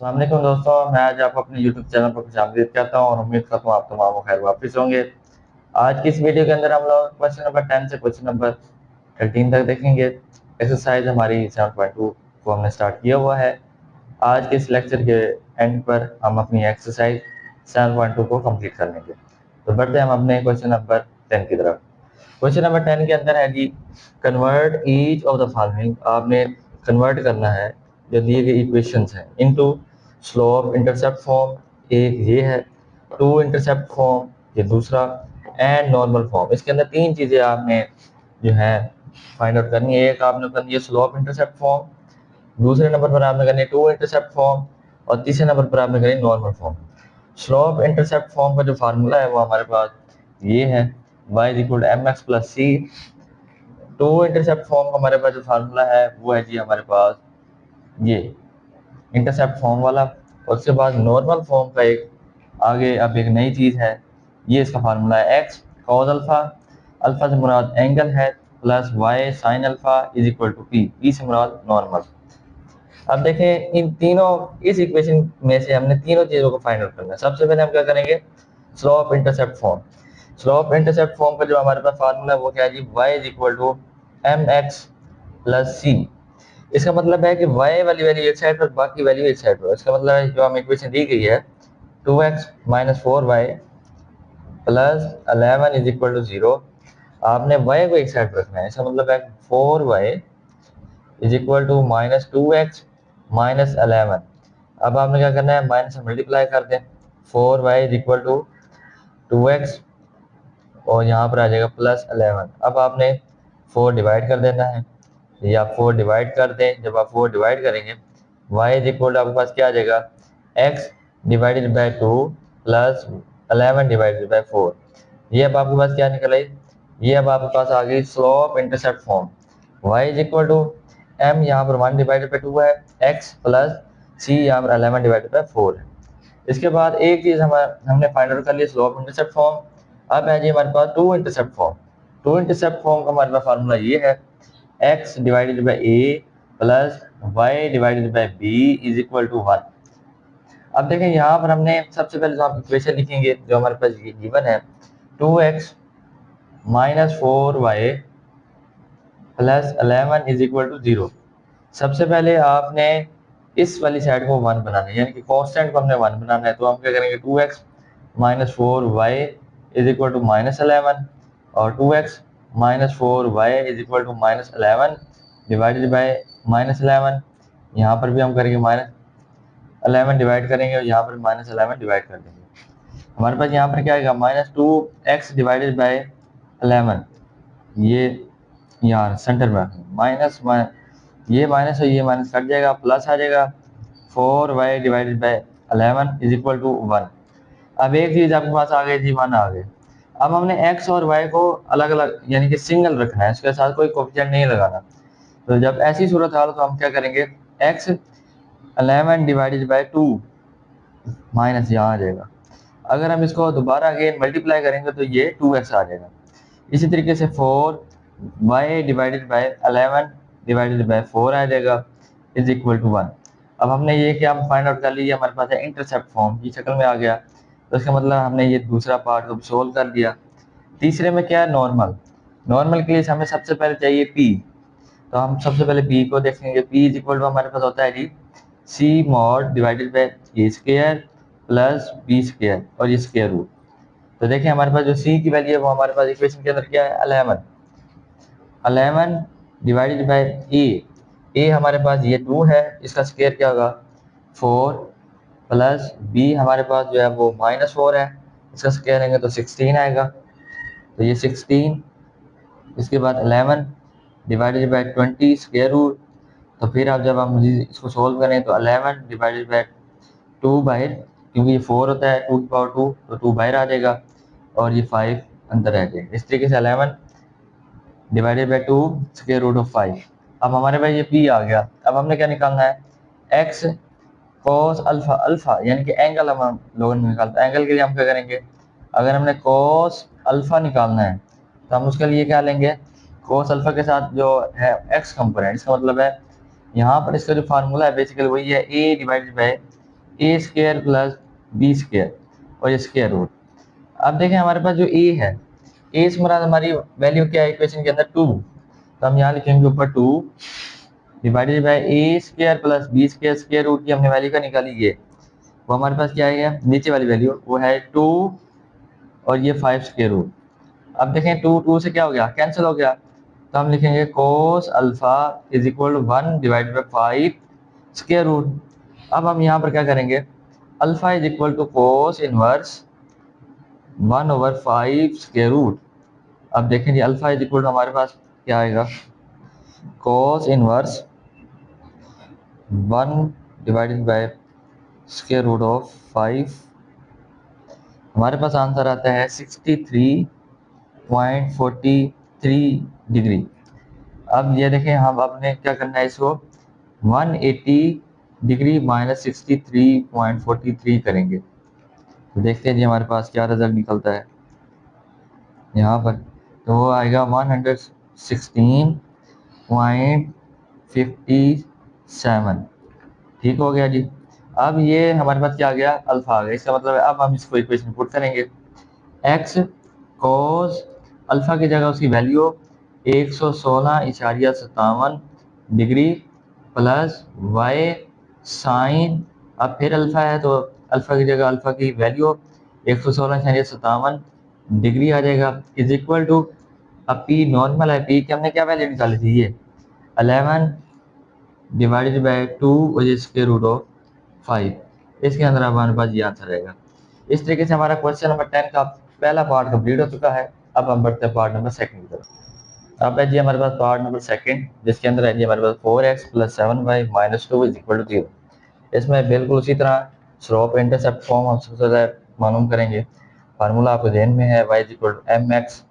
अस्सलाम वालेकुम दोस्तों, मैं आज आपको अपने यूट्यूब चैनल पर खुशामदीद कहता हूँ और उम्मीद करता हूँ आप तमाम खैर वापस होंगे। आज की इस वीडियो के अंदर हम लोग क्वेश्चन नंबर 10 से क्वेश्चन नंबर 13 तक देखेंगे। एक्सरसाइज हमारी 7.2 को हमने स्टार्ट किया हुआ है। आज के इस लेक्चर के एंड पर हम अपनी एक्सरसाइज 7.2 को कंप्लीट कर लेंगे। तो बढ़ते हैं हम अपने क्वेश्चन नंबर 10 की तरफ। क्वेश्चन नंबर 10 के अंदर है जी, convert each of the following. आपने कन्वर्ट करना है जो दिए गए इक्वेशंस हैं इनटू स्लोप इंटरसेप्ट फॉर्म, एक ये है, टू इंटरसेप्ट फॉर्म ये दूसरा, एंड नॉर्मल फॉर्म। इसके अंदर तीन चीज़ें आपने जो है फाइंड आउट करनी है। एक आपने करनी है स्लोप इंटरसेप्ट फॉर्म, दूसरे नंबर पर आपने करनी है टू इंटरसेप्ट फॉर्म, और तीसरे नंबर पर आपने करनी normal form. Slope intercept form का जो फार्मूला है वो हमारे पास ये है, y is equal to m x plus c. Two intercept form का हमारे पास जो फार्मूला है वो है जी हमारे पास ये इंटरसेप्ट फॉर्म वाला। और उसके बाद नॉर्मल फॉर्म का एक आगे अब एक नई चीज़ है, ये इसका फार्मूला है एक्स कॉज अल्फा, अल्फा से मुराद एंगल है, plus y sine alpha is equal to p, p से मुराद नॉर्मल। अब देखें इन तीनों, इस इक्वेशन में से हमने तीनों चीज़ों को फाइंड आउट करना है। सबसे पहले हम क्या करेंगे, slope intercept form. Slope intercept form का जो हमारे पास फार्मूला है वो क्या है जी, y is equal to m x plus c. इसका मतलब है कि y वाली वैल्यू एक साइड पर, बाकी वैल्यू एक साइड पर। इसका मतलब है जो हमें इक्वेशन दी गई है 2x minus 4y plus 11 is equal to 0, आपने y को एक साइड पर रखना है। इसका मतलब है 4y is equal to minus 2x minus 11। अब आपने क्या करना है, माइनस से मल्टीप्लाई कर दें, 4y is equal to 2x और यहाँ पर आ जाएगा प्लस 11। अब आपने 4 डिवाइड कर देना है, या 4 डिवाइड कर दें। जब आप 4 डिवाइड करेंगे y इज इक्वल टू आपके पास क्या आ जाएगा, x divided by 2 plus 11 divided by 4। ये अब आपके पास क्या निकल आई, ये अब आपके पास आ गई slope intercept form. y is equal to m यहाँ पर 1 डिवाइडेड बाई 2 है, x प्लस c यहाँ पर 11 डिवाइडेड बाई 4 है। इसके बाद एक चीज़ हमने फाइंड आउट कर ली, स्लोप इंटरसेप्ट फॉर्म। अब है जी हमारे पास two intercept form. Two intercept form का हमारे पास फार्मूला ये है, x divided by a plus y divided by b is equal to 1। अब देखें यहाँ पर हमने सबसे पहले तो आप इक्वेशन लिखेंगे जो हमारे पास ये गिवन है, 2x minus 4y plus 11 is equal to 0। सबसे पहले आपने इस वाली साइड को 1 बनाना है, यानी कि कांस्टेंट को हमने 1 बनाना है। तो हम क्या करेंगे, 2x minus 4y is equal to minus 11, और 2x minus 4y is equal to minus 11 divided by minus 11। यहाँ पर भी हम करेंगे माइनस 11 डिवाइड करेंगे और यहाँ पर माइनस 11 डिवाइड कर देंगे। हमारे पास यहाँ पर क्या आएगा, माइनस 2x डिवाइडेड बाई 11, ये यहाँ सेंटर में माइनस ये माइनस और ये माइनस कट जाएगा, प्लस आ जाएगा 4y divided by 11 is equal to 1। अब एक चीज़ आपके पास आ गई थी, 1 आ गए। अब हमने x और y को अलग अलग यानी कि सिंगल रखना है, इसके साथ कोई कोफिशिएंट नहीं लगाना। तो जब ऐसी सूरत हाल तो हम क्या करेंगे, x 11 डिवाइडेड बाई 2 माइनस यहाँ आ जाएगा। अगर हम इसको दोबारा अगेन मल्टीप्लाई करेंगे तो ये 2x आ जाएगा। इसी तरीके से 4y divided by 11 divided by 4 आ जाएगा इज इक्वल टू 1। अब हमने ये क्या फाइंड आउट कर लिया, हमारे पास है इंटरसेप्ट फॉर्म की शक्ल में आ गया। तो इसका मतलब हमने ये दूसरा पार्ट को सोल्व कर दिया। तीसरे में क्या है, नॉर्मल। नॉर्मल के लिए हमें सबसे पहले चाहिए p। तो हम सबसे पहले p को देखेंगे। p इज इक्वल टू हमारे पास होता है जी c mod divided by a square plus b square और ये स्क्वायर रूट। तो देखें हमारे पास जो c की वैल्यू है वो हमारे पास इक्वेशन के अंदर क्या है, 11 डिवाइडेड बाई a हमारे पास ये 2 है, इसका स्क्वायर क्या होगा 4, प्लस b हमारे पास जो है वो माइनस 4 है, इसका स्क्वायर लेंगे तो 16 आएगा। तो ये 16, इसके बाद 11 डिवाइडेड बाई 20 स्क्वायर रूट। तो फिर आप जब हम इसको सोल्व करें तो 11 डिवाइडेड बाई 2 बाहर, क्योंकि ये 4 होता है 2 की पावर 2, तो 2 बाहर आ जाएगा और ये 5 अंदर रह जाएगा। इस तरीके से 11 divided by 2 square root of 5। अब हमारे पास ये p आ गया। अब हमने क्या निकालना है, x cos अल्फा, अल्फा यानी कि एंगल हम लोगों ने निकालता है। एंगल के लिए हम क्या करेंगे, अगर हमने cos अल्फा निकालना है तो हम उसके लिए क्या लेंगे, cos अल्फा के साथ जो है x कंपोनेंट। इसका मतलब है यहाँ पर इसका जो फार्मूला है बेसिकली वही है a divided by a square plus b square और ये स्क्वायर रूट। अब देखें हमारे पास जो ए है, ए से मुराद हमारी वैल्यू क्या है इक्वेशन के अंदर 2, तो हम यहाँ लिखेंगे ऊपर 2 divided by a square plus b square, square root की हमने वैल्यू का निकाली है, वो हमारे पास क्या है नीचे वाली वैल्यू वो है 2 और ये 5 स्क्वायर रूट। अब देखें 2 2 से क्या हो गया कैंसिल हो गया, तो हम लिखेंगे cos alpha is equal to 1 divided by 5 square root. अब हम यहाँ पर क्या करेंगे, alpha is equal to cos inverse 1/5 square root. अब देखें जी अल्फा इज इक्वल टू हमारे पास क्या आएगा, cos inverse 1 divided by square root of 5, हमारे पास आंसर आता है 63.43 डिग्री। अब ये देखें हम आपने क्या करना है इसको 180 डिग्री माइनस 63.43 करेंगे, तो देखते हैं जी हमारे पास क्या रिजल्ट निकलता है यहाँ पर, तो वो आएगा 116.57। ठीक हो गया जी। अब ये हमारे पास क्या आ गया अल्फा आ गया, इसका मतलब है अब हम इसको इक्वेशन पुट करेंगे, एक्स कोस अल्फा की जगह उसकी value 116.57 degree plus y sine, अब फिर अल्फा है तो अल्फा की जगह अल्फा की वैल्यू 116.57 डिग्री आ जाएगा इज इक्वल टू, अब पी नॉर्मल है, पी की हमने क्या वैल्यू निकाली थी ये 11 divided by 2 square root of 5, इसके अंदर हमारे पास ये आंसर रहेगा। इस तरीके से हमारा क्वेश्चन नंबर 10 का पहला पार्ट कंप्लीट हो चुका है। अब हम बढ़ते हैं पार्ट नंबर सेकंड की तरफ। अब है जी हमारे पास पार्ट नंबर सेकंड, जिसके अंदर है जी हमारे पास 4x plus 7y minus 2 is equal to 0। इसमें बिल्कुल उसी तरह स्लोप इंटरसेप्ट फॉर्म हम सबसे ज़्यादा मालूम करेंगे। फार्मूला आपको ध्यान में है y is equal to m x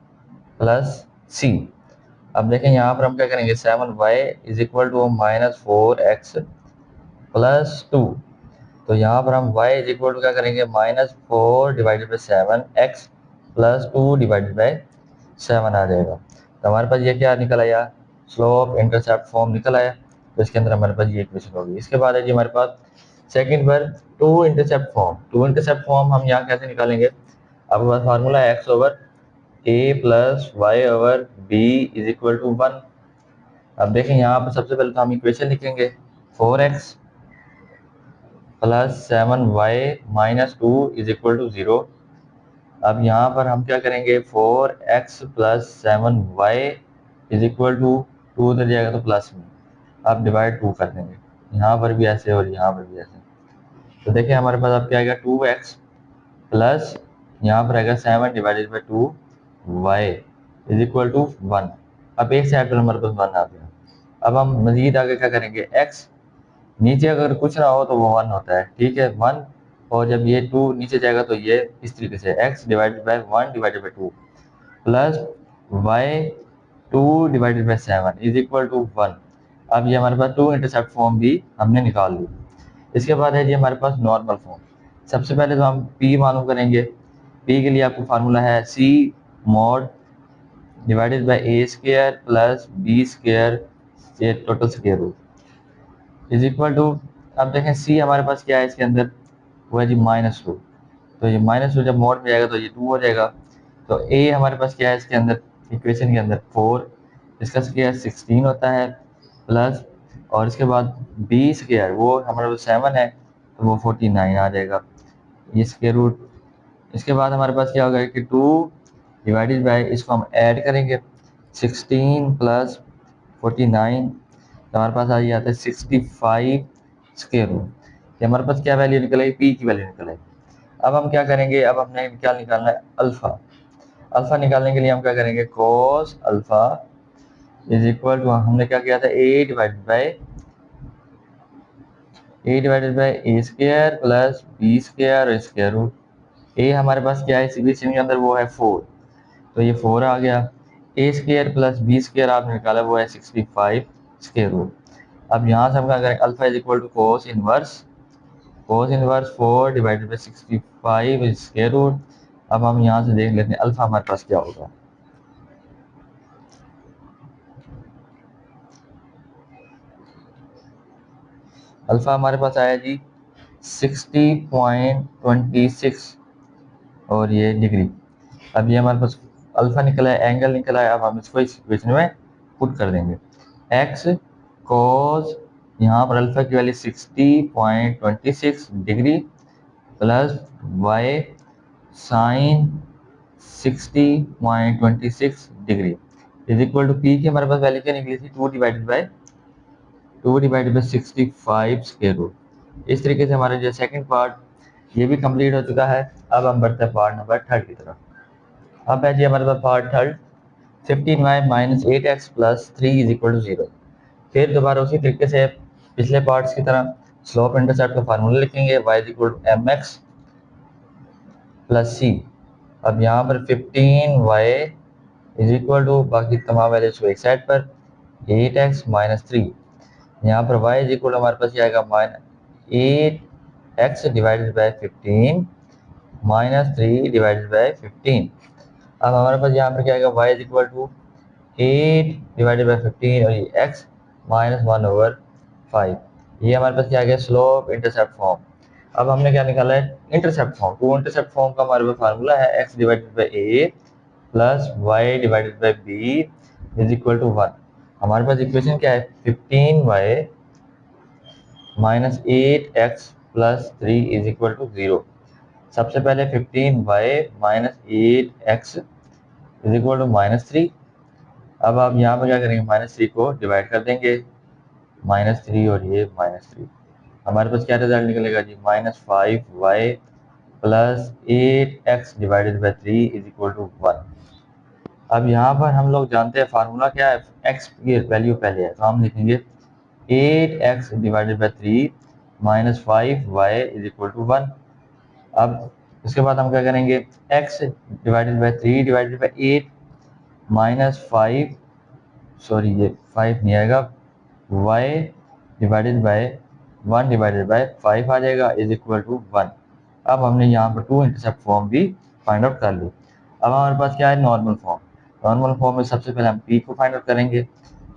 plus c. अब देखें यहाँ पर हम क्या करेंगे 7y is equal to minus 4x plus 2, तो यहाँ पर हम y इज इक्वल टू क्या करेंगे -4 divided by 7x plus 2 divided by 7 आ जाएगा। तो हमारे पास ये क्या निकल आया स्लोप इंटरसेप्ट फॉर्म निकल आया, तो इसके अंदर हमारे पास ये इक्वेशन होगी। इसके बाद है जी हमारे पास सेकंड पर टू इंटरसेप्ट फॉर्म हम यहाँ कैसे निकालेंगे, अब पास फार्मूला है x over a plus y over b is equal to 1। अब देखें यहाँ पर सबसे पहले तो हम इक्वेशन लिखेंगे 4x plus 7y minus 2 is equal to 0। अब यहाँ पर हम क्या करेंगे 4x plus 7y is equal to 2 उधर जाएगा तो प्लस में, अब डिवाइड 2 कर देंगे, यहाँ पर भी ऐसे और यहाँ पर भी ऐसे। तो देखिए हमारे पास अब क्या आएगा 2x प्लस यहाँ पर आएगा 7 divided by 2y is equal to 1। अब एक साइड पर हमारे पास 1 आ गया। अब हम मजीद आगे क्या करेंगे x नीचे अगर कुछ ना हो तो वो 1 होता है, ठीक है 1, और जब ये 2 नीचे जाएगा तो ये इस तरीके से x divided by 1 divided by 2 plus y 2 divided by 7 is equal to 1। अब ये हमारे पास टू इंटरसेप्ट फॉर्म भी हमने निकाल ली। इसके बाद है जी हमारे पास नॉर्मल फॉर्म। सबसे पहले तो हम p मालूम करेंगे, p के लिए आपको फार्मूला है c mod divided by a square plus b square ये total square root is equal to, अब देखें c हमारे पास क्या है इसके अंदर वो है जी -2, तो ये -2 जब मोड में जाएगा तो ये 2 हो जाएगा। तो a हमारे पास क्या है इसके अंदर इक्वेशन के अंदर 4, इसका स्क्वायर 16 होता है प्लस, और इसके बाद b स्क्वायर वो हमारे पास 7 है तो वो 49 आ जाएगा ये स्क्वायर रूट। इसके बाद हमारे पास क्या होगा कि 2 डिवाइडेड बाई इसको हम ऐड करेंगे 16 प्लस 49, तो हमारे पास आ जाता है 65 स्क्वायर रूट। कि हमारे पास क्या वैल्यू निकलेगी पी की वैल्यू निकलेगी। अब हम क्या करेंगे, अब हमने क्या निकालना है अल्फा। अल्फा निकालने के लिए हम क्या करेंगे cos alpha is equal to हमने क्या किया था a square plus b square square root. ए हमारे पास क्या है इक्वेशन के अंदर वो है 4, तो ये 4 आ गया, ए स्क्वायर प्लस बी स्क्वायर आपने निकाला वो है 65 स्क्वायर रूट। अब यहाँ से हम क्या करेंगे alpha is equal to cos inverse 4 divided by 65 square root. अब हम यहाँ से देख लेते हैं अल्फा हमारे पास क्या होगा। अल्फा हमारे पास आया जी 60.26 और ये डिग्री। अब ये हमारे पास अल्फा निकला है, एंगल निकला है। अब हम इसको इस इक्वेशन में पुट कर देंगे। एक्स कॉस, यहाँ पर अल्फा की value 60.26 degree plus y sine 60.26 degree is equal to p की हमारे पास वैल्यू क्या निकली थी, 2 डिवाइडेड बाई 65 स्क्वायर रूट। इस तरीके से हमारा जो सेकंड पार्ट ये भी कंप्लीट हो चुका है। अब हम बढ़ते हैं पार्ट नंबर थर्ड की तरफ। अब है जी हमारे पास part third, 15y minus 8x plus 3 is equal to 0। फिर दोबारा उसी तरीके से पिछले पार्ट्स की तरह स्लोप इंटरसेप्ट का फार्मूला लिखेंगे, y is equal to mx plus c। अब यहाँ पर 15y इज इक्वल टू बाकी तमाम वैल्यूज को एक साइड पर 8x माइनस 3। यहाँ पर y इज इक्वल हमारे पास ये आएगा minus 8x divided by 15 minus 3 divided by 15। अब हमारे पास यहाँ पर क्या आएगा, y is equal to 8 divided by 15 और ये x माइनस 1/5। ये हमारे पास क्या आ गया, स्लोप इंटरसेप्ट फॉर्म। अब हमने क्या निकाला है, इंटरसेप्ट फॉर्म। तो इंटरसेप्ट फॉर्म का हमारे पास फार्मूला है x divided by a plus y divided by b is equal to 1। हमारे पास इक्वेशन क्या है, 15y minus 8x plus 3 is equal to 0। सबसे पहले 15y minus 8x is equal to minus 3। अब आप यहाँ पर क्या करेंगे, माइनस 3 को डिवाइड कर देंगे, माइनस 3 और ये माइनस 3। हमारे पास क्या रिजल्ट निकलेगा जी, minus 5y plus 8x divided by 3 is equal to 1। अब यहाँ पर हम लोग जानते हैं फार्मूला क्या है, x की वैल्यू पहले है तो हम लिखेंगे 8x divided by 3 minus 5y is equal to 1। अब उसके बाद हम क्या करेंगे, x divided by 3 divided by 8 minus 5, sorry ये 5 नहीं आएगा, y divided by 1 divided by 5 आ जाएगा इज इक्वल टू 1। अब हमने यहाँ पर टू इंटरसेप्ट फॉर्म भी फाइंड आउट कर ली। अब हमारे पास क्या है, नॉर्मल फॉर्म। नॉर्मल फॉर्म में सबसे पहले हम p को फाइंड आउट करेंगे,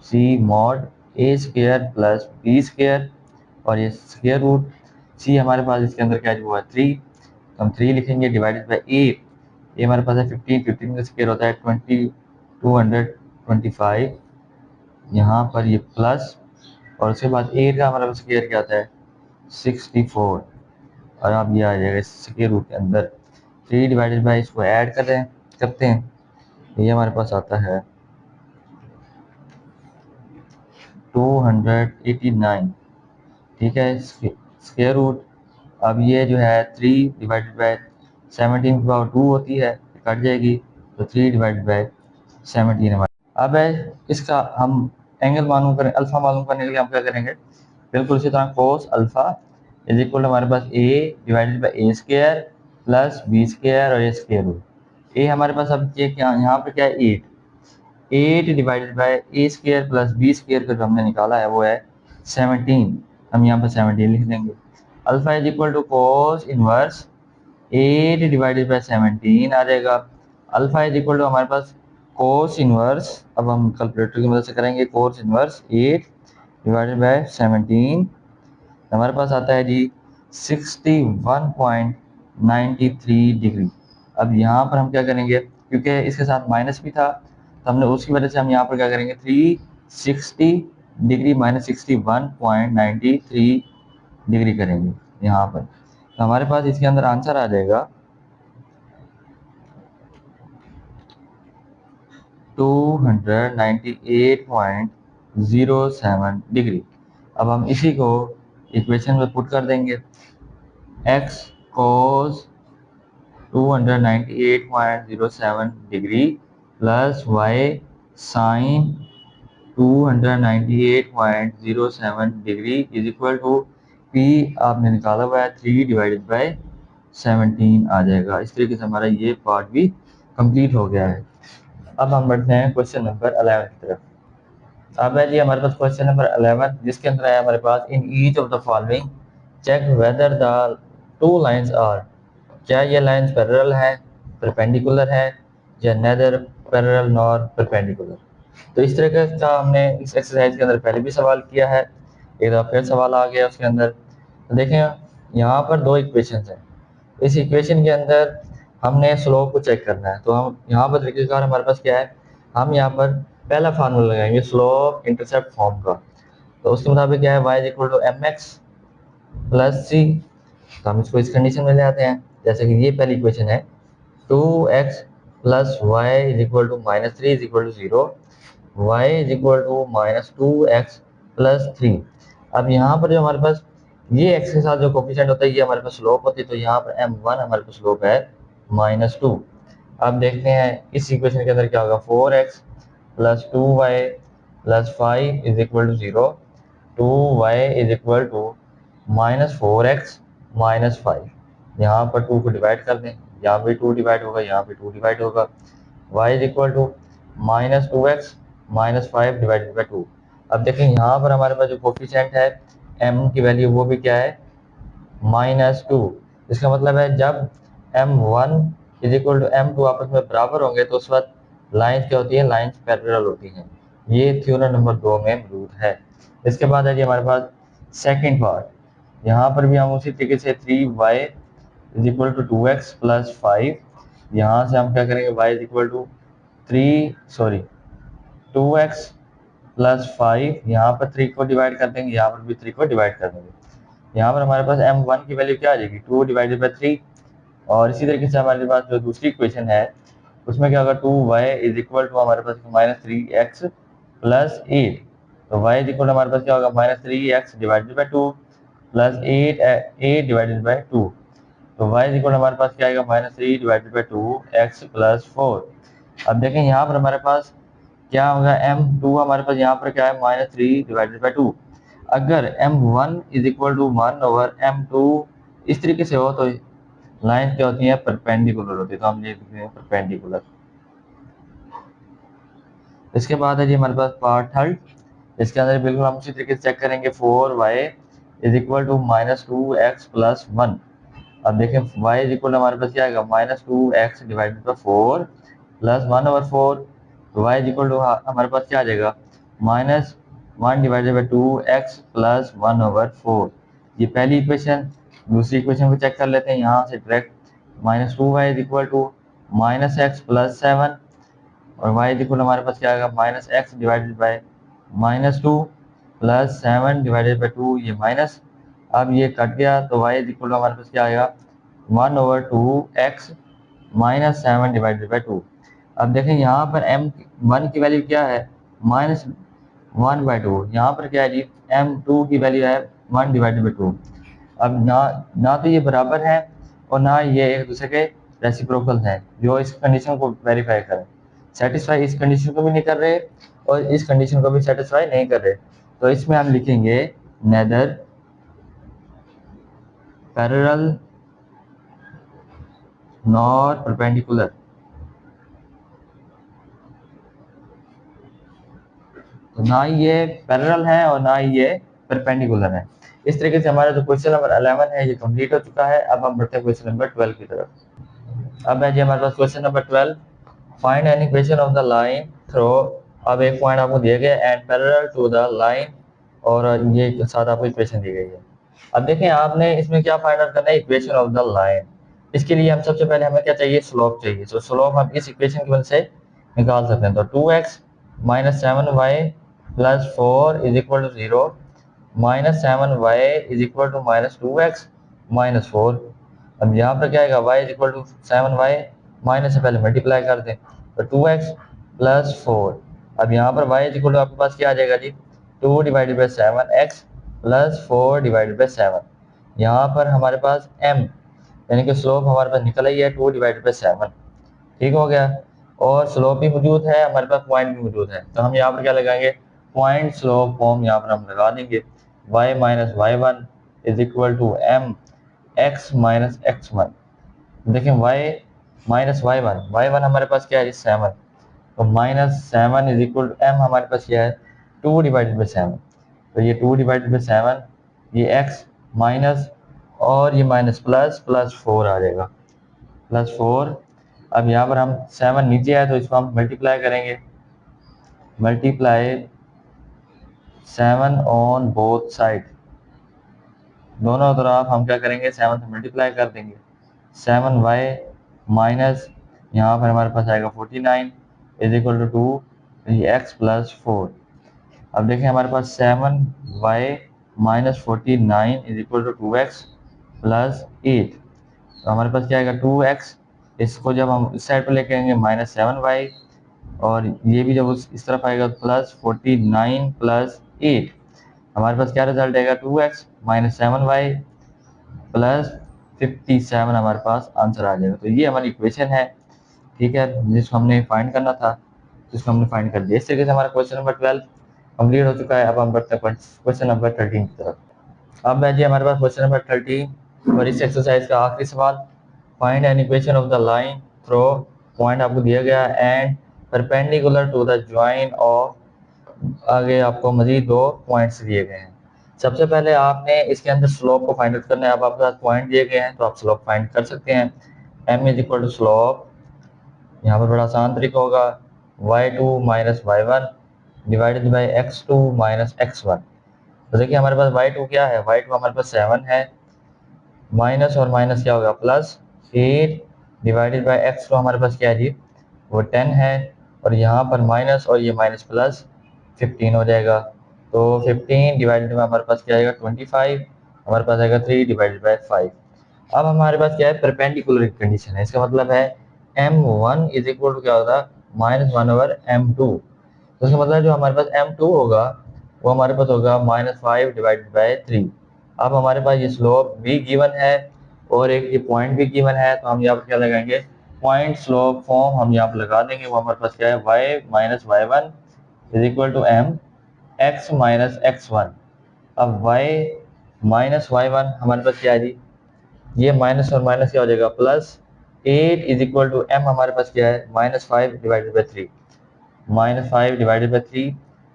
c mod a square plus b square और ये स्क्वायर रूट c हमारे पास इसके अंदर क्या हुआ है 3, तो हम 3 लिखेंगे डिवाइडेड बाई 8। ये हमारे पास है 15 का स्क्वायर होता है 225, यहाँ पर ये प्लस और उसके बाद 8 का हमारा स्क्वायर क्या आता है 64 और अब ये आ जाएगा स्क्वायर रूट के अंदर 3 डिवाइडेड बाई, इसको ऐड करते हैं ये हमारे पास आता है 289, ठीक है, स्क्वायर रूट। अब ये जो है 3 डिवाइडेड बाई 17 की पावर 2 होती है, कट जाएगी तो 3 डिवाइडेड बाई 17 हमारे। अब है इसका हम एंगल मालूम करें, अल्फा मालूम करने के लिए हम क्या करेंगे, बिल्कुल इसी तरह कोस अल्फा इज इक्वल हमारे पास a divided by a square plus b square और ये स्क्वायर रूट। a हमारे पास अब ये क्या, यहाँ पर क्या है 8 divided by a square plus b square का जो हमने निकाला है वो है 17, हम यहाँ पर 17 लिख देंगे। Alpha is equal to cos inverse 8 divided by 17 आ जाएगा। अल्फा इज इक्वल टू हमारे पास कोस इनवर्स, अब हम कैलकुलेटर की मदद से करेंगे, कोस इनवर्स 8 डिवाइडेड बाई 17 हमारे पास आता है जी 61.93 डिग्री। अब यहाँ पर हम क्या करेंगे, क्योंकि इसके साथ माइनस भी था तो हमने उसकी वजह से हम यहाँ पर क्या करेंगे 360 डिग्री माइनस 61.93 डिग्री करेंगे यहाँ पर। तो हमारे पास इसके अंदर आंसर आ जाएगा 298.07 डिग्री। अब हम इसी को इक्वेशन में पुट कर देंगे, x cos 298.07 degree plus y sin 298.07 degree is equal to p आपने निकाला हुआ है 3 डिवाइडेड बाई 17 आ जाएगा। इस तरीके से हमारा ये पार्ट भी कंप्लीट हो गया है। अब हम बढ़ते हैं क्वेश्चन नंबर 11 की तरफ। अब है जी हमारे पास क्वेश्चन नंबर 11 जिसके अंदर है हमारे पास, in each of the following check whether the two lines are, क्या ये लाइंस पैरेलल है, परपेंडिकुलर है या नेदर पैरेलल नॉर परपेंडिकुलर। तो इस तरह का हमने इस एक्सरसाइज के अंदर पहले भी सवाल किया है, एक दफ़ा फिर सवाल आ गया उसके अंदर। तो देखें यहाँ पर दो इक्वेशंस हैं। इस इक्वेशन के अंदर हमने स्लोप को चेक करना है, तो हम यहाँ पर तरीकेकार हमारे पास क्या है, हम यहाँ पर पहला फार्मूला लगाएंगे स्लोप इंटरसेप्ट फॉर्म का। तो उसके मुताबिक क्या है, y is equal to m x plus c. तो हम इसको इस कंडीशन में ले आते हैं, जैसे कि ये पहली इक्वेशन है 2x plus y is equal to minus three is equal to zero, y is equal to minus two x plus three. अब यहाँ पर जो हमारे पास ये x के साथ जो कोफिशिएंट होता है ये हमारे पास स्लोप होती है, तो यहाँ पर m1 हमारे पास स्लोप है -2। अब देखते हैं इस इक्वेशन के अंदर क्या होगा, 4x plus 2y plus 5 is equal to zero, 2y is equal to -4x minus 5। यहाँ पर 2 को डिवाइड कर दें, यहाँ पे 2 डिवाइड होगा, यहाँ पे 2 डिवाइड होगा। y is equal to -2x minus 5 divided by 2। अब देखें यहाँ पर हमारे पास जो कोफिशिएंट है m की वैल्यू वो भी क्या है, -2। इसका मतलब है जब m1 is equal to m2 आपस में बराबर होंगे तो उस वक्त लाइंस क्या होती है, लाइंस पैरेलल होती हैं। ये थ्योरम नंबर 2 में मौजूद है। इसके बाद है जी हमारे पास सेकंड पार्ट। यहाँ पर भी हम उसी तरीके से 3y is equal to 2x plus 5, यहाँ से हम क्या करेंगे, y is equal to 2x plus 5, यहाँ पर 3 को डिवाइड कर देंगे, यहाँ पर भी 3 को डिवाइड कर देंगे। यहाँ पर हमारे पास m1 की वैल्यू क्या आ जाएगी, 2 डिवाइडेड बाई 3। और इसी तरीके से हमारे पास जो दूसरी इक्वेशन है उसमें क्या होगा, 2y इज इक्वल टू हमारे पास -3x प्लस 8। तो y इज इक्वल हमारे पास क्या होगा, -3x divided by 2 plus 8 divided by 2। तो y इज इक्वल हमारे पास क्या आएगा, -3 डिवाइडेड बाई 2x प्लस 4। अब देखें यहाँ पर हमारे पास क्या होगा, m2 हमारे पास यहाँ पर क्या है, -3 डिवाइडेड बाई 2। अगर m1 is equal to 1 over m2 इस तरीके से हो तो लाइन क्या होती है, परपेंडिकुलर होती है, तो हम ये लिखते हैं परपेंडिकुलर। इसके बाद है जी हमारे पास पार्ट थर्ड। इसके अंदर बिल्कुल हम उसी तरीके से चेक करेंगे, 4y is equal to -2x plus 1। अब देखें y इज इक्वल हमारे पास क्या आएगा, -2x divided by 4 plus 1 over 4। तो y इज इक्वल टू हमारे पास क्या आ जाएगा, -1 divided by 2x plus 1 over 4। ये पहली इक्वेशन। दूसरी इक्वेशन को चेक कर लेते हैं, यहाँ से direct -2y is equal to -x plus 7 और y इज इक्वल हमारे पास क्या आएगा, -x divided by -2 plus 7 divided by 2, ये माइनस। अब ये कट गया तो y इज इक्वल हमारे पास क्या आएगा, 1 over 2x minus 7 divided by 2। अब देखें यहाँ पर m1 की वैल्यू क्या है, -1/2। यहाँ पर क्या है जी, m2 की वैल्यू है 1 डिवाइडेड बाई 2। अब ना तो ये बराबर है और ना ये एक दूसरे के रेसिप्रोकल हैं जो इस कंडीशन को वेरीफाई करें। सेटिस्फाई इस कंडीशन को भी नहीं कर रहे और इस कंडीशन को भी सेटिस्फाई नहीं कर रहे, तो इसमें हम लिखेंगे नेदर पैरेलल नॉर परपेंडिकुलर। तो ना ये पैरेलल है और ना ये परपेंडिकुलर है। इस तरीके से हमारा जो क्वेश्चन नंबर 11 है ये कंप्लीट हो चुका है। अब हम बढ़ते हैं क्वेश्चन नंबर 12 की तरफ। अब है जी हमारे पास question number 12, find an equation of the line through. अब एक पॉइंट आपको दिया गया and parallel to the line और ये साथ आपको इक्वेशन दी गई है। अब देखें आपने इसमें क्या फाइंड आउट करना है, इक्वेशन ऑफ द लाइन। इसके लिए हम सबसे पहले हमें क्या चाहिए, स्लोप चाहिए। तो स्लोप हम इस इक्वेशन की मदद से निकाल सकते हैं। तो 2x minus 7y plus 4 is equal to 0, -7y is equal to -2x minus 4। अब यहाँ पर क्या आएगा, y is equal to 7y, minus से पहले मल्टीप्लाई कर दें तो 2x प्लस 4। अब यहाँ पर y इज इक्वल टू आपके पास क्या आ जाएगा जी, 2 divided by 7x plus 4 divided by 7। यहाँ पर हमारे पास m यानी कि स्लोप हमारे पास निकल आई है 2 डिवाइडेड बाई 7। ठीक हो गया। और स्लोप भी मौजूद है, हमारे पास पॉइंट भी मौजूद है, तो हम यहाँ पर क्या लगाएंगे, पॉइंट स्लोप फॉर्म यहाँ पर हम लगा देंगे। y minus y1 is equal to m x minus x1। देखें y माइनस y1 हमारे पास क्या है, 7। तो -7 इज इक्वल टू m हमारे पास क्या है, 2 डिवाइडेड बाई 7। तो ये 2 डिवाइडेड बाई 7, ये x माइनस और ये माइनस प्लस 4 आ जाएगा, +4। अब यहाँ पर हम 7 नीचे आए तो इसको हम मल्टीप्लाई करेंगे, मल्टीप्लाई 7 ऑन बोथ साइड। दोनों तरफ हम क्या करेंगे 7 से मल्टीप्लाई कर देंगे। 7y माइनस यहाँ पर हमारे पास आएगा 49 इज इक्वल टू 2x+4। अब देखें हमारे पास 7y minus 49 is equal to 2x+8। तो हमारे पास क्या आएगा 2x, इसको जब हम इस साइड पर लेके आएंगे -7y, और ये भी जब इस तरफ आएगा +49+8, हमारे पास क्या रिजल्ट आएगा 2x माइनस 7y प्लस 57 हमारे पास आंसर आ जाएगा। तो ये हमारी इक्वेशन है, ठीक है, जिसको हमने फाइंड करना था, जिसको हमने फाइंड कर दिया। इस तरीके से हमारा क्वेश्चन नंबर 12 कंप्लीट हो चुका है। अब हम बढ़ते हैं क्वेश्चन नंबर 13 की तरफ। अब है जी हमारे पास क्वेश्चन नंबर 13 और इस एक्सरसाइज का आखिरी सवाल, find an equation of the line through, point आपको दिया गया and perpendicular to the join of, आगे आपको मजीद 2 पॉइंट्स दिए गए हैं। सबसे पहले आपने इसके अंदर स्लोप को फाइंड आउट करना है। अब आपके पास पॉइंट दिए गए हैं तो आप स्लोप फाइंड कर सकते हैं। m is equal to slope, यहाँ पर बड़ा आसान तरीका होगा, y2 minus y1 divided by x2 minus x1। तो देखिए हमारे पास y2 क्या है, y2 हमारे पास 7 है, माइनस और माइनस क्या होगा +8 डिवाइडेड बाई x2 हमारे पास क्या है जी, वो 10 है, और यहाँ पर माइनस और ये माइनस प्लस 15 हो जाएगा। तो 15 डिवाइडेड में हमारे पास क्या आएगा 25, हमारे पास आएगा 3 डिवाइडेड बाई 5। अब हमारे पास क्या है परपेंडिकुलर कंडीशन है, इसका मतलब है m1 इज इक्वल टू क्या होगा -1/m2। तो इसका मतलब जो हमारे पास m2 होगा वो हमारे पास होगा -5 डिवाइडेड बाई 3। अब हमारे पास ये स्लोप भी गिवन है और एक ये पॉइंट भी गिवन है, तो हम यहाँ पर क्या लगाएंगे, पॉइंट स्लोप फॉर्म हम यहाँ पर लगा देंगे। वो हमारे पास क्या है y minus y1 is equal to m x minus x1। अब y माइनस y1 हमारे पास क्या है जी, ये माइनस और माइनस क्या हो जाएगा +8 इज इक्वल टू m हमारे पास क्या है -5 divided by 3, -5 divided by 3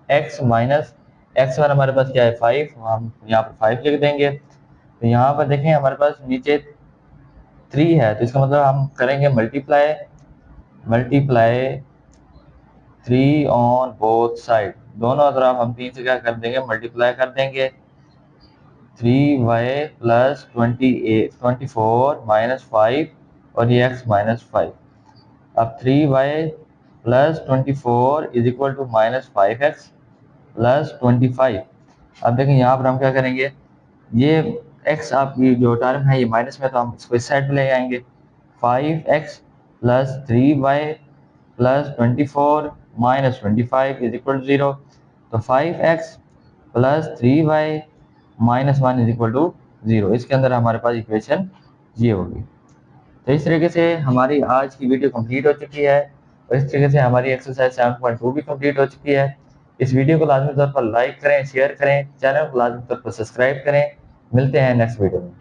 x minus x1 हमारे पास क्या है 5, हम यहाँ पर 5 लिख देंगे। तो यहाँ पर देखें हमारे पास नीचे 3 है, तो इसका मतलब हम करेंगे मल्टीप्लाई 3 ऑन बोथ साइड, दोनों तरफ हम 3 से क्या कर देंगे मल्टीप्लाई कर देंगे। 3y प्लस 24 माइनस 5 और ये x माइनस 5। अब 3y plus 24 is equal to -5x plus 25। अब देखिए यहाँ पर हम क्या करेंगे, ये x आपकी जो टर्म है ये माइनस में, तो हम इसको इस साइड पे ले आएंगे। 5x plus 3y plus 24 minus 25 is equal to 0। तो 5x plus 3y minus 1 is equal to 0। इसके अंदर हमारे पास इक्वेशन ये होगी। तो इस तरीके से हमारी आज की वीडियो कंप्लीट हो चुकी है और इस तरीके से हमारी एक्सरसाइज 7.2 भी कंप्लीट हो चुकी है। इस वीडियो को लाजमी तौर पर लाइक करें, शेयर करें, चैनल को लाजमी तौर पर सब्सक्राइब करें। मिलते हैं नेक्स्ट वीडियो में।